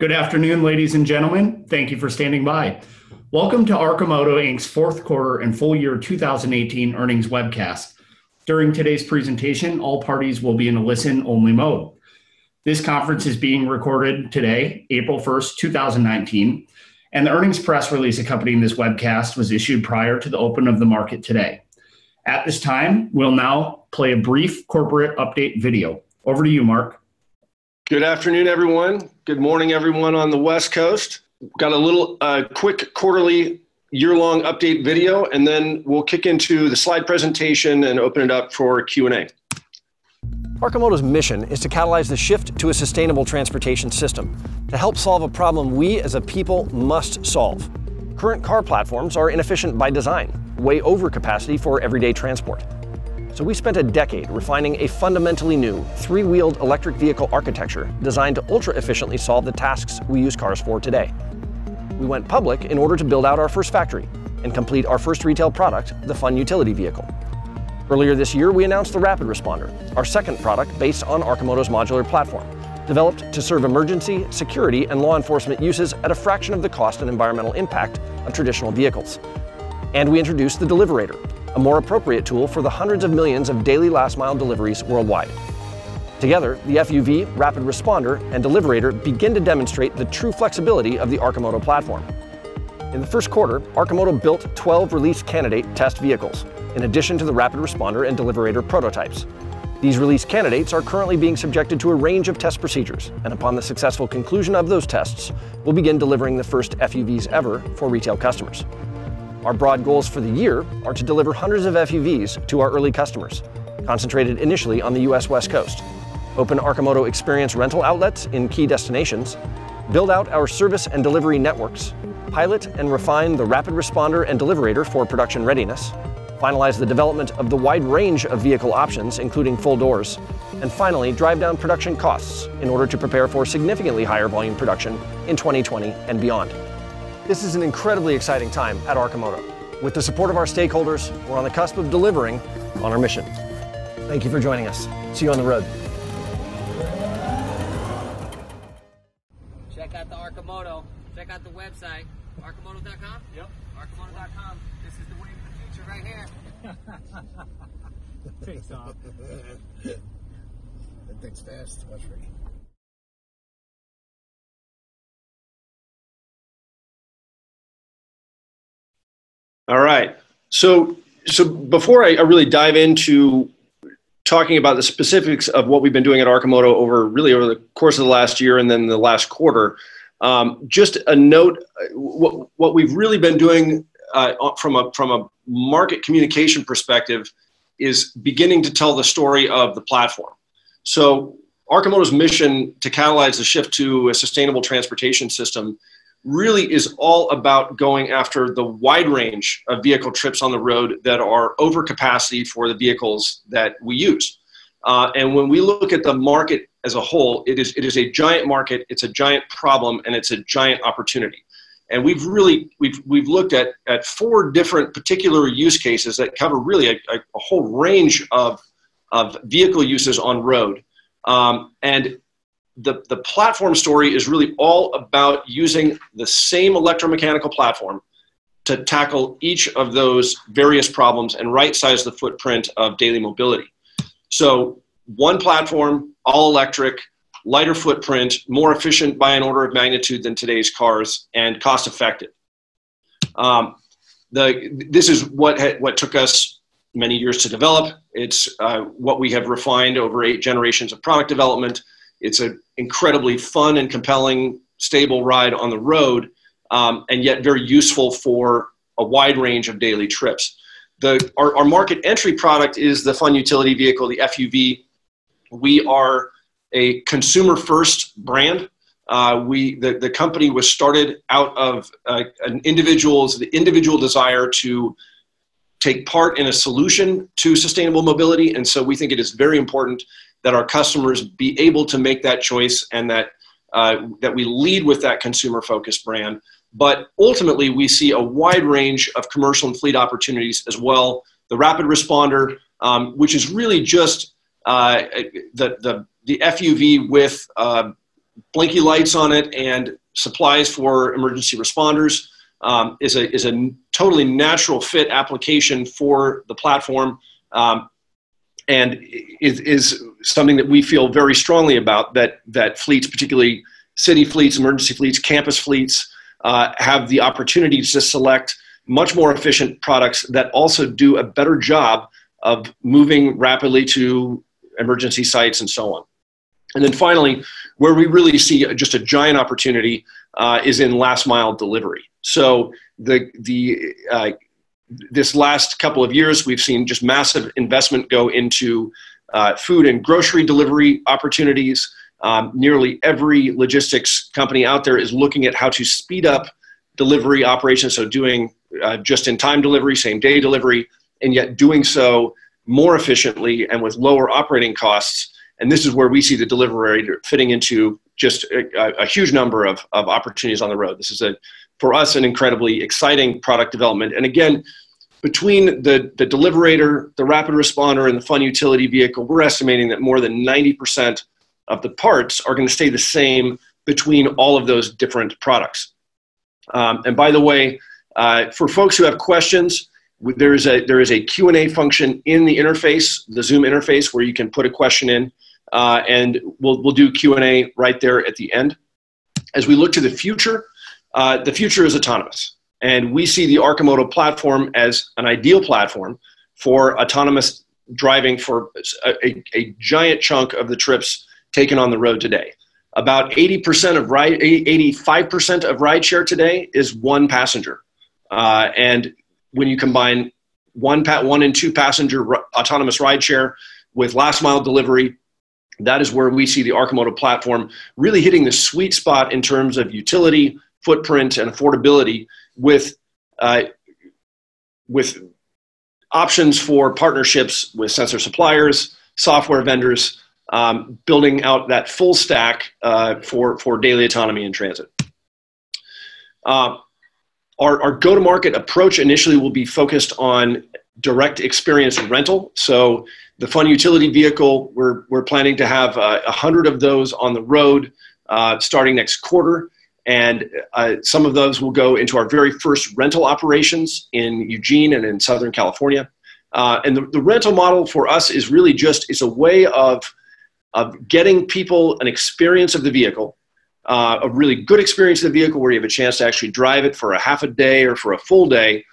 Good afternoon, ladies and gentlemen. Thank you for standing by. Welcome to Arcimoto Inc.'s fourth quarter and full year 2018 earnings webcast. During today's presentation, all parties will be in a listen-only mode. This conference is being recorded today, April 1st, 2019, and the earnings press release accompanying this webcast was issued prior to the open of the market today. At this time, we'll now play a brief corporate update video. Over to you, Mark. Good afternoon, everyone. Good morning, everyone on the West Coast. Got a little quick quarterly year-long update video, and then we'll kick into the slide presentation and open it up for Q&A. Arcimoto's mission is to catalyze the shift to a sustainable transportation system to help solve a problem we as a people must solve. Current car platforms are inefficient by design, way over capacity for everyday transport. So we spent a decade refining a fundamentally new three-wheeled electric vehicle architecture designed to ultra-efficiently solve the tasks we use cars for today. We went public in order to build out our first factory and complete our first retail product, the Fun Utility Vehicle. Earlier this year, we announced the Rapid Responder, our second product based on Arcimoto's modular platform, developed to serve emergency, security, and law enforcement uses at a fraction of the cost and environmental impact of traditional vehicles. And we introduced the Deliverator, a more appropriate tool for the hundreds of millions of daily last-mile deliveries worldwide. Together, the FUV, Rapid Responder, and Deliverator begin to demonstrate the true flexibility of the Arcimoto platform. In the first quarter, Arcimoto built 12 release candidate test vehicles, in addition to the Rapid Responder and Deliverator prototypes. These release candidates are currently being subjected to a range of test procedures, and upon the successful conclusion of those tests, we'll begin delivering the first FUVs ever for retail customers. Our broad goals for the year are to deliver hundreds of FUVs to our early customers, concentrated initially on the US West Coast, open Arcimoto experience rental outlets in key destinations, build out our service and delivery networks, pilot and refine the Rapid Responder and Deliverator for production readiness, finalize the development of the wide range of vehicle options, including full doors, and finally drive down production costs in order to prepare for significantly higher volume production in 2020 and beyond. This is an incredibly exciting time at Arcimoto. With the support of our stakeholders, we're on the cusp of delivering on our mission. Thank you for joining us. See you on the road. Check out the Arcimoto. Check out the website, arcimoto.com? Yep. Arcimoto.com. This is the way of the future right here. Takes off. That thing's fast. Watch me. All right. So before I really dive into talking about the specifics of what we've been doing at Arcimoto over the course of the last year and then the last quarter, just a note, what we've really been doing from a market communication perspective is beginning to tell the story of the platform. So Arcimoto's mission to catalyze the shift to a sustainable transportation system really is all about going after the wide range of vehicle trips on the road that are over capacity for the vehicles that we use. And when we look at the market as a whole, it is a giant market, it's a giant problem, and it's a giant opportunity. And we've looked at 4 different particular use cases that cover really a whole range of vehicle uses on road. And the platform story is really all about using the same electromechanical platform to tackle each of those various problems and right-size the footprint of daily mobility. So one platform, all electric, lighter footprint, more efficient by an order of magnitude than today's cars, and cost-effective. This is what took us many years to develop. It's what we have refined over 8 generations of product development. It's an incredibly fun and compelling, stable ride on the road, and yet very useful for a wide range of daily trips. Our market entry product is the Fun Utility Vehicle, the FUV. We are a consumer-first brand. The company was started out of the individual desire to take part in a solution to sustainable mobility, and so we think it is very important that our customers be able to make that choice and that we lead with that consumer-focused brand. But ultimately, we see a wide range of commercial and fleet opportunities as well. The Rapid Responder, which is really just the FUV with blinky lights on it and supplies for emergency responders, is a totally natural fit application for the platform, and is something that we feel very strongly about, that fleets, particularly city fleets, emergency fleets, campus fleets, have the opportunity to select much more efficient products that also do a better job of moving rapidly to emergency sites and so on. And then finally, where we really see just a giant opportunity is in last mile delivery. So this last couple of years, we've seen just massive investment go into food and grocery delivery opportunities. Nearly every logistics company out there is looking at how to speed up delivery operations, so doing just-in-time delivery, same-day delivery, and yet doing so more efficiently and with lower operating costs. And this is where we see the Deliverator fitting into just a huge number of opportunities on the road. This is, for us, an incredibly exciting product development. And again, between the Deliverator, the Rapid Responder, and the Fun Utility Vehicle, we're estimating that more than 90% of the parts are going to stay the same between all of those different products. And by the way, for folks who have questions, there is a Q&A function in the interface, the Zoom interface, where you can put a question in, and we'll do Q&A right there at the end. As we look to the future is autonomous. And we see the Arcimoto platform as an ideal platform for autonomous driving for a giant chunk of the trips taken on the road today. About 85% of rideshare today is one passenger. And when you combine one and two passenger autonomous rideshare with last mile delivery, that is where we see the Arcimoto platform really hitting the sweet spot in terms of utility, footprint, and affordability, with options for partnerships with sensor suppliers, software vendors, building out that full stack for daily autonomy in transit. Our go-to-market approach initially will be focused on direct experience rental. So the Fun Utility Vehicle, we're planning to have 100 of those on the road starting next quarter. And some of those will go into our very first rental operations in Eugene and in Southern California. And the rental model for us is really it's a way of getting people an experience of the vehicle, a really good experience of the vehicle where you have a chance to actually drive it for a half a day or for a full day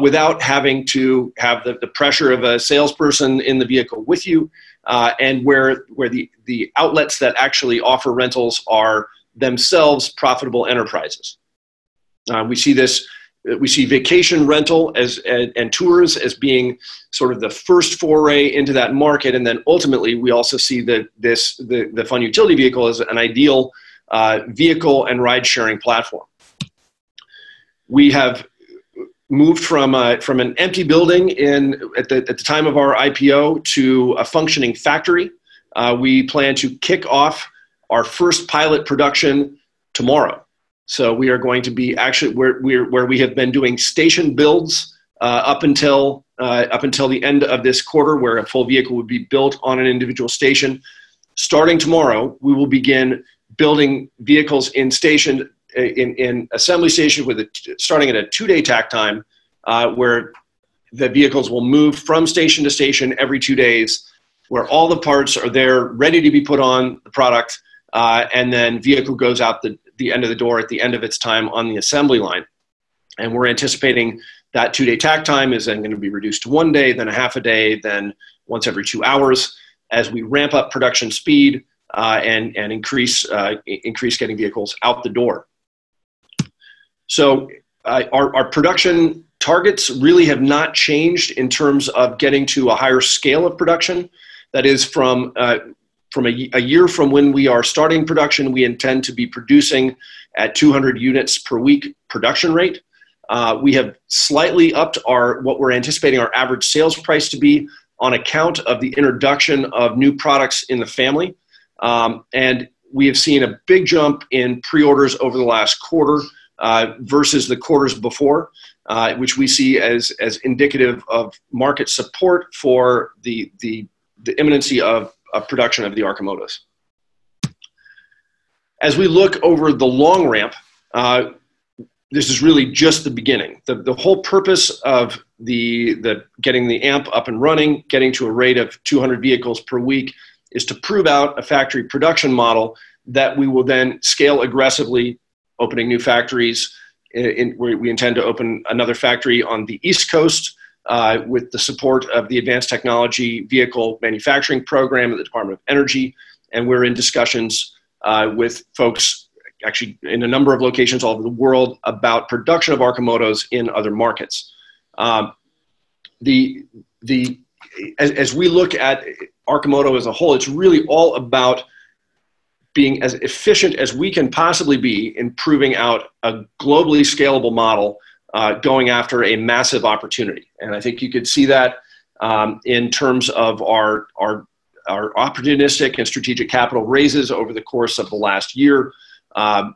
without having to have the pressure of a salesperson in the vehicle with you, and where the outlets that actually offer rentals are themselves profitable enterprises. We see vacation rental and tours as being sort of the first foray into that market, and then ultimately we also see the Fun Utility Vehicle as an ideal vehicle and ride-sharing platform. We have moved from an empty building at the time of our IPO to a functioning factory. We plan to kick off our first pilot production tomorrow. So we are going to be where we have been doing station builds up until the end of this quarter, where a full vehicle would be built on an individual station. Starting tomorrow, we will begin building vehicles in assembly station starting at a 2-day takt time, where the vehicles will move from station to station every 2 days, where all the parts are there ready to be put on the product, and then vehicle goes out the end of the door at the end of its time on the assembly line. And we're anticipating that 2-day takt time is then going to be reduced to 1 day, then a half a day, then once every 2 hours, as we ramp up production speed and increase getting vehicles out the door. So our production targets really have not changed in terms of getting to a higher scale of production. That is, from a year from when we are starting production, we intend to be producing at 200 units per week production rate. We have slightly upped what we're anticipating our average sales price to be on account of the introduction of new products in the family. And we have seen a big jump in pre-orders over the last quarter versus the quarters before, which we see as indicative of market support for the imminency of production of the Arcimotos. As we look over the long ramp, this is really just the beginning. The whole purpose of the getting the AMP up and running, getting to a rate of 200 vehicles per week, is to prove out a factory production model that we will then scale aggressively, opening new factories. We intend to open another factory on the East Coast with the support of the Advanced Technology Vehicle Manufacturing Program at the Department of Energy. And we're in discussions with folks actually in a number of locations all over the world about production of Arcimotos in other markets. As we look at Arcimoto as a whole, it's really all about being as efficient as we can possibly be in proving out a globally scalable model going after a massive opportunity. And I think you could see that in terms of our opportunistic and strategic capital raises over the course of the last year, the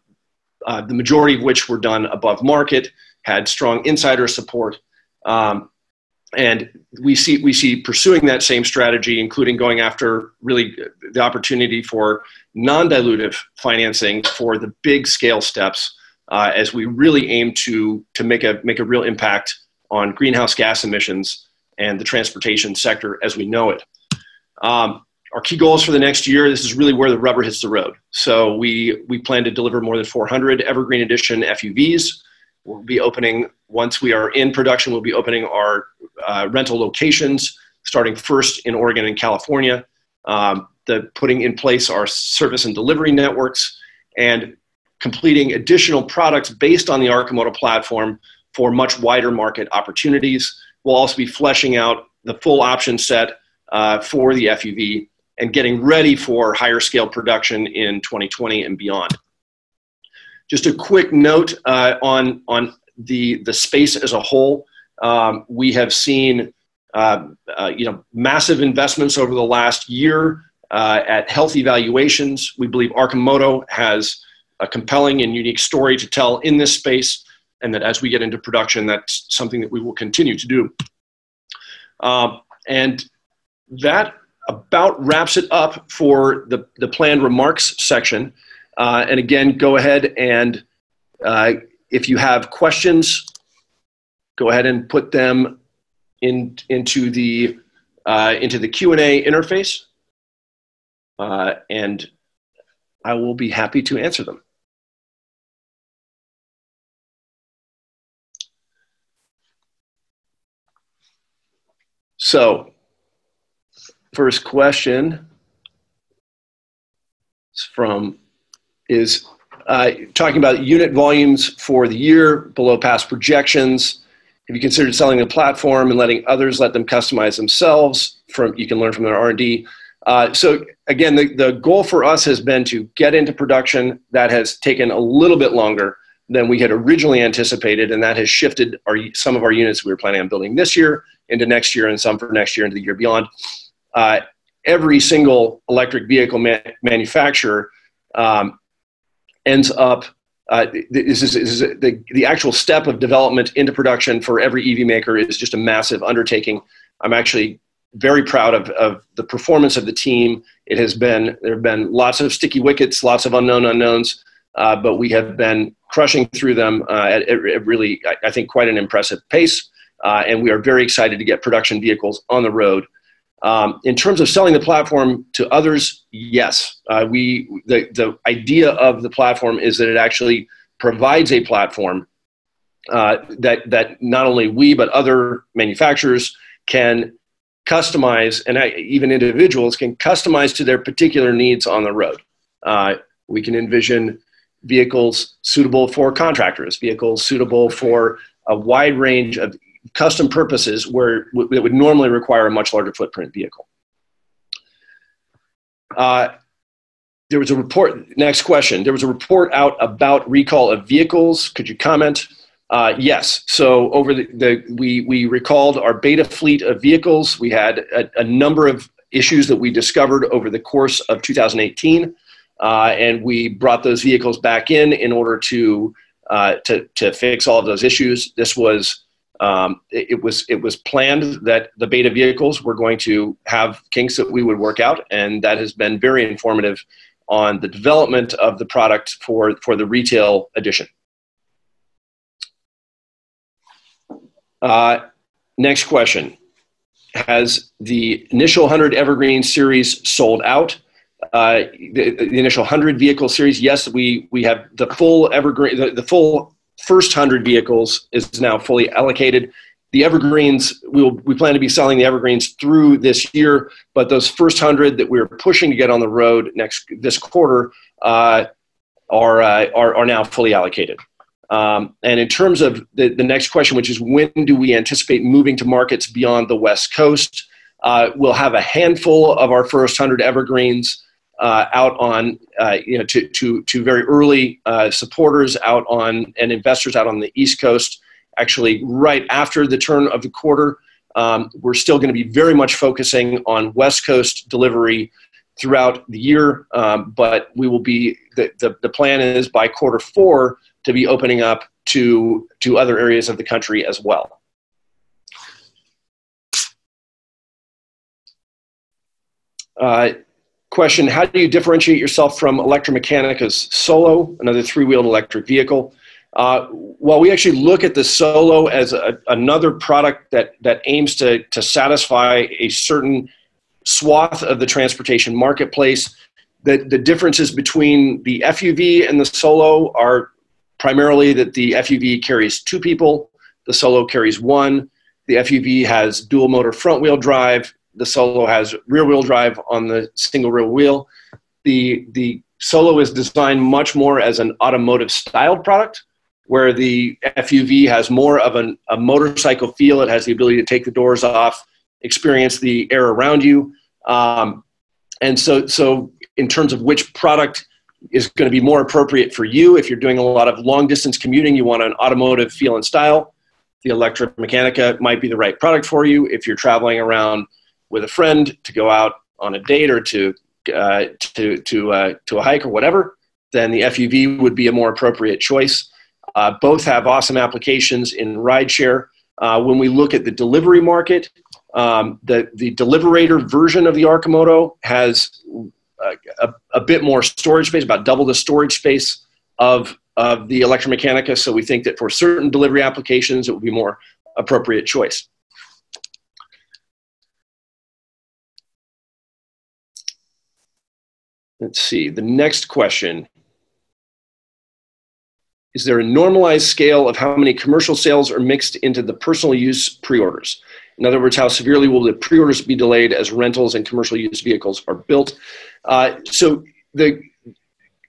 majority of which were done above market, had strong insider support. And we see pursuing that same strategy, including going after really the opportunity for non-dilutive financing for the big scale steps as we really aim to make a real impact on greenhouse gas emissions and the transportation sector as we know it. Our key goals for the next year, this is really where the rubber hits the road. So we plan to deliver more than 400 Evergreen Edition FUVs. We'll be opening, once we are in production, we'll be opening our rental locations, starting first in Oregon and California, putting in place our service and delivery networks, and completing additional products based on the Arcimoto platform for much wider market opportunities. We'll also be fleshing out the full option set for the FUV and getting ready for higher scale production in 2020 and beyond. Just a quick note on the space as a whole. We have seen massive investments over the last year at healthy valuations. We believe Arcimoto has a compelling and unique story to tell in this space, and that as we get into production, that's something that we will continue to do. And that about wraps it up for the planned remarks section. And again, go ahead and if you have questions, go ahead and put them into the Q&A interface, and I will be happy to answer them. So, first question is talking about unit volumes for the year below past projections. Have you considered selling the platform and letting others let them customize themselves? You can learn from their R&D. So again, the goal for us has been to get into production. That has taken a little bit longer than we had originally anticipated, and that has shifted some of our units we were planning on building this year into next year, and some for next year into the year beyond. Every single electric vehicle manufacturer ends up, the actual step of development into production for every EV maker is just a massive undertaking. I'm actually very proud of the performance of the team. There have been lots of sticky wickets, lots of unknown unknowns, but we have been crushing through them at really, I think, quite an impressive pace. And we are very excited to get production vehicles on the road. In terms of selling the platform to others, yes. The idea of the platform is that it actually provides a platform that not only we, but other manufacturers can customize, and even individuals can customize to their particular needs on the road. We can envision vehicles suitable for contractors, vehicles suitable for a wide range of custom purposes where it would normally require a much larger footprint vehicle. There was a report, next question. There was a report out about recall of vehicles. Could you comment? Yes. So over we recalled our beta fleet of vehicles. We had a number of issues that we discovered over the course of 2018. And we brought those vehicles back in order to fix all of those issues. This was, it was planned that the beta vehicles were going to have kinks that we would work out, and that has been very informative on the development of the product for the retail edition. Next question. Has the initial 100 Evergreen series sold out? The initial 100 vehicle series, yes, we have the full Evergreen, the full first 100 vehicles is now fully allocated. The Evergreens, we plan to be selling the Evergreens through this year, but those first 100 that we're pushing to get on the road this quarter are now fully allocated. And in terms of the next question, which is when do we anticipate moving to markets beyond the West Coast? We'll have a handful of our first 100 Evergreens out on, to very early supporters out on and investors out on the East Coast. Actually, right after the turn of the quarter, we're still going to be very much focusing on West Coast delivery throughout the year, but we will be the plan is by Q4 to be opening up to other areas of the country as well. Question: how do you differentiate yourself from Electromechanica's Solo, another three-wheeled electric vehicle? Well, we actually look at the Solo as another product that aims to satisfy a certain swath of the transportation marketplace. The differences between the FUV and the Solo are primarily that the FUV carries 2 people, the Solo carries 1. The FUV has dual motor front wheel drive. The Solo has rear wheel drive on the single rear wheel. The Solo is designed much more as an automotive styled product, where the FUV has more of a motorcycle feel. It has the ability to take the doors off, experience the air around you. And so in terms of which product is going to be more appropriate for you, if you're doing a lot of long distance commuting, you want an automotive feel and style, the Electromechanica might be the right product for you. If you're traveling around with a friend to go out on a date or to a hike or whatever, then the FUV would be a more appropriate choice. Both have awesome applications in rideshare. When we look at the delivery market, the Deliverator version of the Arcimoto has a bit more storage space, about double the storage space of the Electromechanica. So we think that for certain delivery applications, it would be more appropriate choice. Let's see, the next question. Is there a normalized scale of how many commercial sales are mixed into the personal use pre-orders? In other words, how severely will the pre-orders be delayed as rentals and commercial use vehicles are built? So the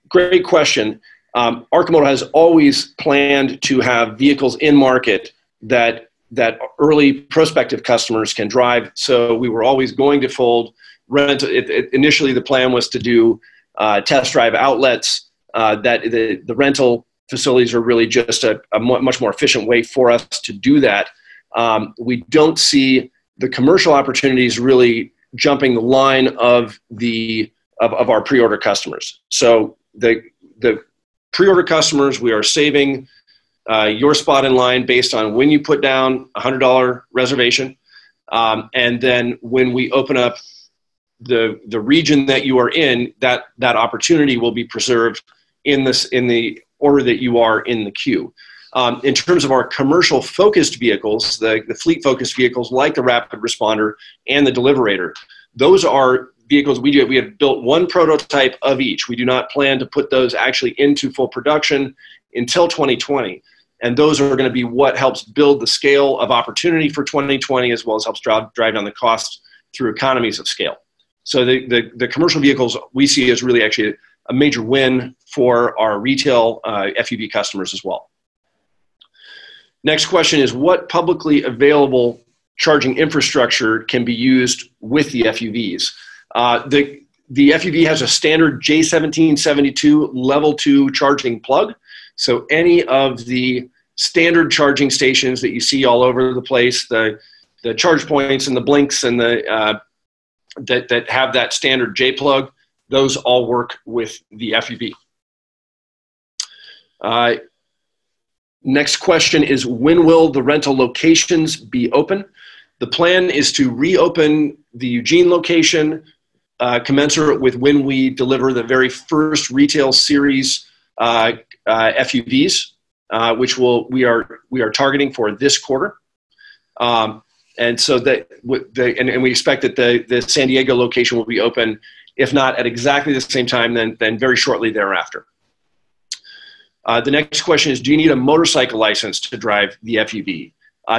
great question. Arcimoto has always planned to have vehicles in market that early prospective customers can drive. So we were always going to fold rental. Initially, the plan was to do test drive outlets. That the rental facilities are really just a much more efficient way for us to do that. We don't see the commercial opportunities really jumping the line of our pre-order customers. So the pre-order customers, we are saving your spot in line based on when you put down a $100 reservation, and then when we open up the region that you are in, that opportunity will be preserved in the order that you are in the queue. In terms of our commercial focused vehicles, the fleet focused vehicles like the Rapid Responder and the Deliverator, those are vehicles we have built one prototype of each. We do not plan to put those actually into full production until 2020. And those are going to be what helps build the scale of opportunity for 2020, as well as helps drive down the cost through economies of scale. So the commercial vehicles we see as really actually a major win for our retail FUV customers as well. Next question is, what publicly available charging infrastructure can be used with the FUVs? The FUV has a standard J1772 level 2 charging plug. So any of the standard charging stations that you see all over the place, the charge points and the blinks and the that have that standard J plug, those all work with the FUV. Next question is, when will the rental locations be open? The plan is to reopen the Eugene location commensurate with when we deliver the very first retail series FUVs, which we are targeting for this quarter. And so and we expect that the San Diego location will be open, if not at exactly the same time, then very shortly thereafter. The next question is, do you need a motorcycle license to drive the FUV?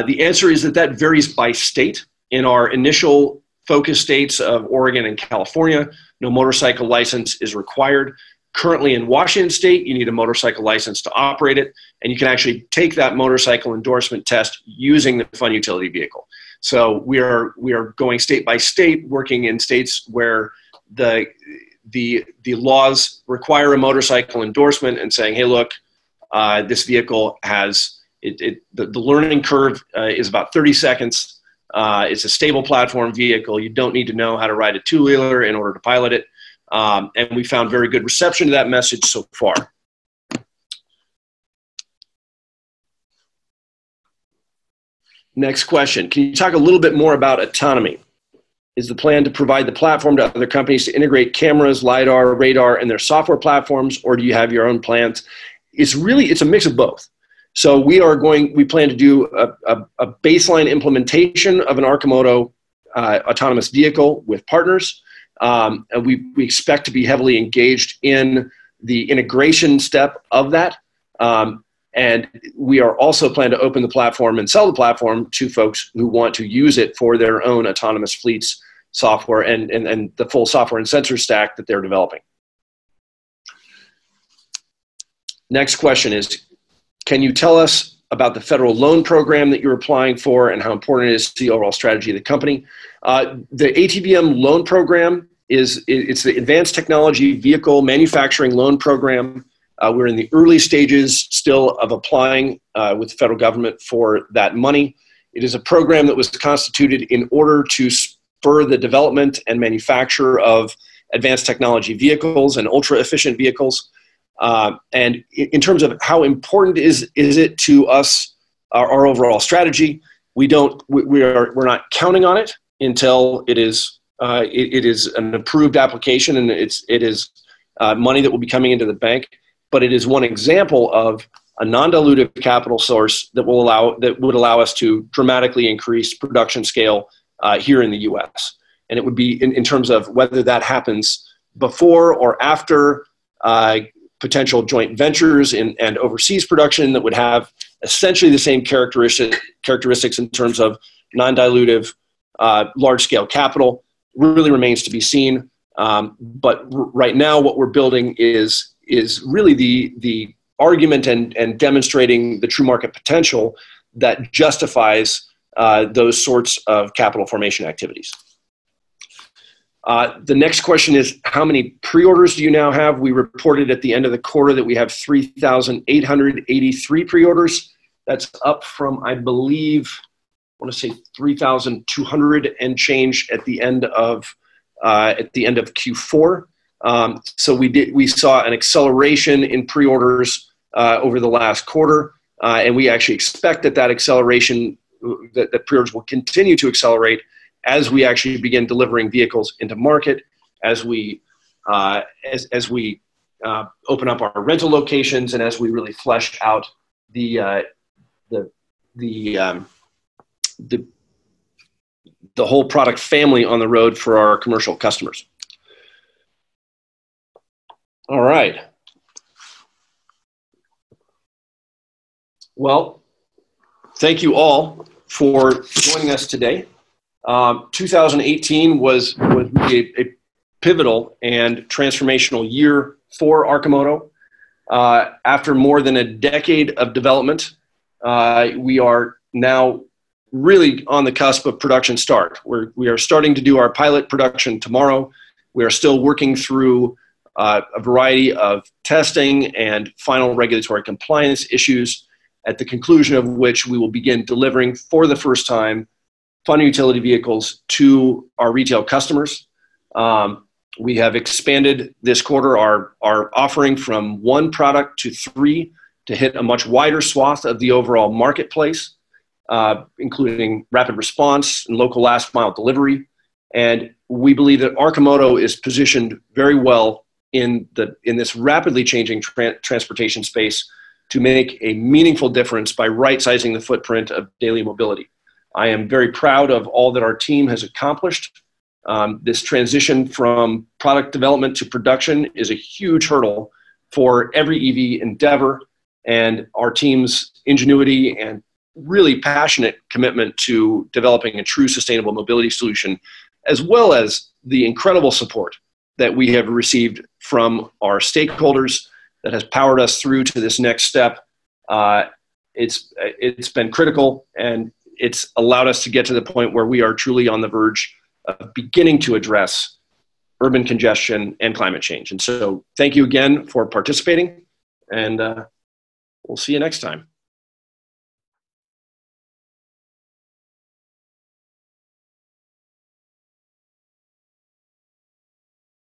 The answer is that varies by state. In our initial focus states of Oregon and California, no motorcycle license is required. Currently in Washington State, you need a motorcycle license to operate it, and you can actually take that motorcycle endorsement test using the Fun Utility Vehicle. So we are going state by state, working in states where the laws require a motorcycle endorsement and saying, hey, look, this vehicle has, the learning curve is about 30 seconds. It's a stable platform vehicle. You don't need to know how to ride a two-wheeler in order to pilot it. And we found very good reception to that message so far. Next question. Can you talk a little bit more about autonomy? Is the plan to provide the platform to other companies to integrate cameras, LiDAR, radar, and their software platforms, or do you have your own plans? It's a mix of both. So we plan to do a baseline implementation of an Arcimoto autonomous vehicle with partners. And we expect to be heavily engaged in the integration step of that. And we are also planning to open the platform and sell the platform to folks who want to use it for their own autonomous fleets software and the full software and sensor stack that they're developing. Next question is, can you tell us about the federal loan program that you're applying for and how important it is to the overall strategy of the company? The ATVM loan program it's the Advanced Technology Vehicle Manufacturing Loan Program. We're in the early stages still of applying with the federal government for that money. It is a program that was constituted in order to spur the development and manufacture of advanced technology vehicles and ultra-efficient vehicles. And in terms of how important is it to us, our overall strategy, we're not counting on it until it is an approved application and it is money that will be coming into the bank. But it is one example of a non-dilutive capital source that would allow us to dramatically increase production scale here in the U.S. And it would be in terms of whether that happens before or after potential joint ventures and overseas production that would have essentially the same characteristics in terms of non-dilutive large-scale capital really remains to be seen. But right now what we're building is really the argument and demonstrating the true market potential that justifies those sorts of capital formation activities. The next question is, how many pre-orders do you now have? We reported at the end of the quarter that we have 3,883 pre-orders. That's up from, I believe, I want to say 3,200 and change at the end of Q4. So we saw an acceleration in pre-orders over the last quarter, and we actually expect that acceleration, that pre-orders will continue to accelerate as we actually begin delivering vehicles into market, as we open up our rental locations, and as we really flesh out the whole product family on the road for our commercial customers. All right. Well, thank you all for joining us today. 2018 was really a pivotal and transformational year for Arcimoto. After more than a decade of development, we are now really on the cusp of production start. We are starting to do our pilot production tomorrow. We are still working through a variety of testing and final regulatory compliance issues, at the conclusion of which we will begin delivering for the first time Fun Utility vehicles to our retail customers. We have expanded this quarter our offering from one product to three to hit a much wider swath of the overall marketplace, including rapid response and local last mile delivery, And we believe that Arcimoto is positioned very well in this rapidly changing transportation space to make a meaningful difference by right-sizing the footprint of daily mobility. I am very proud of all that our team has accomplished. This transition from product development to production is a huge hurdle for every EV endeavor, and our team's ingenuity and really passionate commitment to developing a true sustainable mobility solution, as well as the incredible support that we have received from our stakeholders that has powered us through to this next step. It's been critical, and it's allowed us to get to the point where we are truly on the verge of beginning to address urban congestion and climate change. And so thank you again for participating, and we'll see you next time.